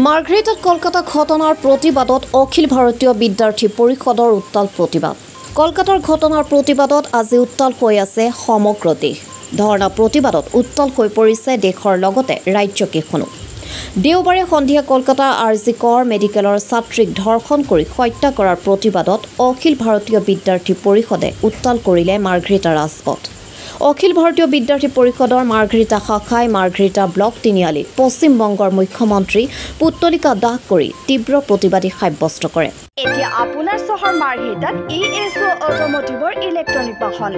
মাৰ্ঘেৰিটাত কলকাতা ঘটনাৰ প্ৰতিবাদত অখিল ভাৰতীয় বিদ্যাৰ্থী পৰিষদৰ উত্তাল প্ৰতিবাদ। কলকাতাৰ ঘটনাৰ প্ৰতিবাদত আজি উত্তাল হৈ আছে সমগ্ৰ দেশ। ধৰ্ণা প্ৰতিবাদত উত্তাল হৈ পৰিছে দেশৰ লগতে ৰাজ্যকেইখনো। দেওবাৰে সন্ধিয়া কলকাতাৰ RG কৰ মেডিকেলৰ ছাত্ৰীক ধৰ্ষণ কৰি হত্যা কৰাৰ প্ৰতিবাদত অখিল ভাৰতীয় বিদ্যাৰ্থী পৰিষদে উত্তাল কৰিলে মাৰ্ঘেৰিটা ৰাজপথ। অখিল ভাৰতীয় বিদ্যাৰ্থী পৰিষদৰ মাৰ্ঘেৰিটা শাখাই মাৰ্ঘেৰিটা ব্লক তিনিআলিত পশ্চিম বংগৰ মুখ্যমন্ত্ৰী পুত্তলিকা দাহ কৰি তীব্ৰ প্ৰতিবাদী সাব্যস্ত কৰে। এতিয়া আপোনাৰ চহৰ মাৰ্ঘেৰিটাত ESO অটোমোটিভৰ ইলেক্ট্ৰনিক বাহন।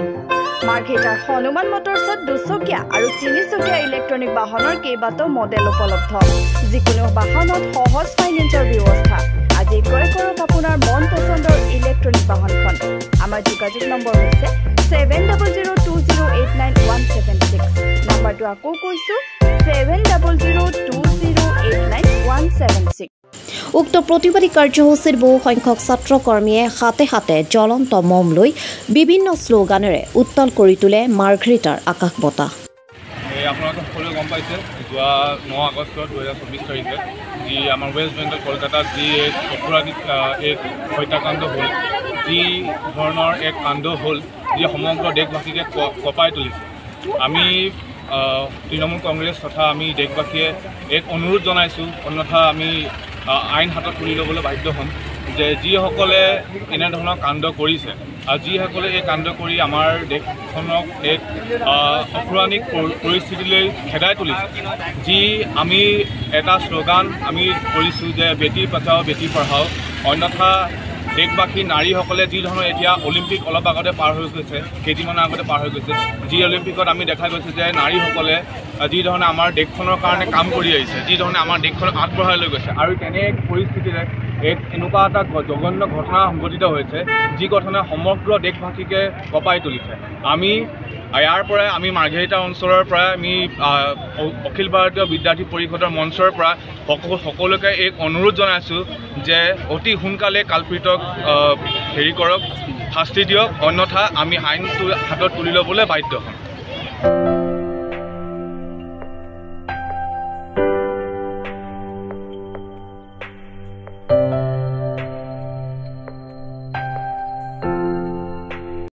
মাৰ্ঘেৰিটাৰ হনুমান মটৰ্ছত 2চকীয়া আৰু 3চকীয়া ইলেক্ট্ৰনিক বাহনৰ কেইবাটাও মডেল উপলব্ধ। যিকোনো বাহনত সহজ ফাইনেন্সৰ ব্যৱস্থা। আজি ক্ৰয় কৰক আপোনাৰ মন পছন্দৰ ইলেক্ট্ৰনিক বাহনখন। আমাৰ যোগাযোগ নম্বৰ হৈছে 7002089176। নম্বৰটো আকৌ কৈছো 7002089176। উক্ত প্ৰতিবাদী কাৰ্যসূচীত বহু সংখ্যক ছাত্ৰ কৰ্মীয়ে হাতে হাতে জ্বলন্ত মম লৈ বিভিন্ন শ্লোগানেৰে উত্তাল কৰি তোলে মাৰ্ঘেৰিটাৰ আকাশ বতাহ। আপোনালোকে সকলোৱে গম পাইছে, যোৱা 9 আগষ্ট 2024 তাৰিখে যি আমাৰ ৱেষ্ট বেংগল কলকাতাত যি এক অপৰাধী এক হত্যাকাণ্ড হ'ল, যি ধৰণৰ এক কাণ্ড হ'ল, যি সমগ্ৰ দেশবাসীকে কঁপাই তুলিছে। আমি তৃণমূল কংগ্ৰেছ তথা আমি দেশবাসীয়ে এক অনুৰোধ জনাইছোঁ, অন্যথা আমি আইন হাতত তুলি ল'বলৈ বাধ্য হ'ম যে যিসকলে এনেধৰণৰ কাণ্ড কৰিছে আৰু যিসকলে এই কাণ্ড কৰি আমাৰ দেশখনক এক অপৌৰাণিক পৰিস্থিতিলৈ খেদাই তুলিছে। যি আমি এটা শ্লোগান আমি কৰিছোঁ যে বেটী বচাও বেটী পঢ়াও, অন্যথা দেশবাসী নাৰীসকলে যি ধৰণৰ এতিয়া অলিম্পিক অলপ আগতে পাৰ হৈ গৈছে, কেইদিনমানৰ আগতে পাৰ হৈ গৈছে, যি অলিম্পিকত আমি দেখা গৈছে যে নাৰীসকলে যি ধৰণে আমাৰ দেশখনৰ কাৰণে কাম কৰি আহিছে, যি ধৰণে আমাৰ দেশখনক আগবঢ়াই লৈ গৈছে, আৰু তেনে এক পৰিস্থিতিৰে এনেকুৱা এটা জঘন্য ঘটনা সংঘটিত হৈছে, যি ঘটনা সমগ্ৰ দেশবাসীকে কঁপাই তুলিছে। আমি ইয়াৰ পৰাই আমি মাৰ্ঘেৰিটা অঞ্চলৰ পৰা আমি অখিল ভাৰতীয় বিদ্যাৰ্থী পৰিষদৰ মঞ্চৰ পৰা সকলোকে এক অনুৰোধ জনাইছোঁ যে অতি সোনকালে কালপিতক হেৰি কৰক, শাস্তি দিয়ক, অন্যথা আমি আইনটো হাতত তুলি ল'বলৈ বাধ্য হ'ম।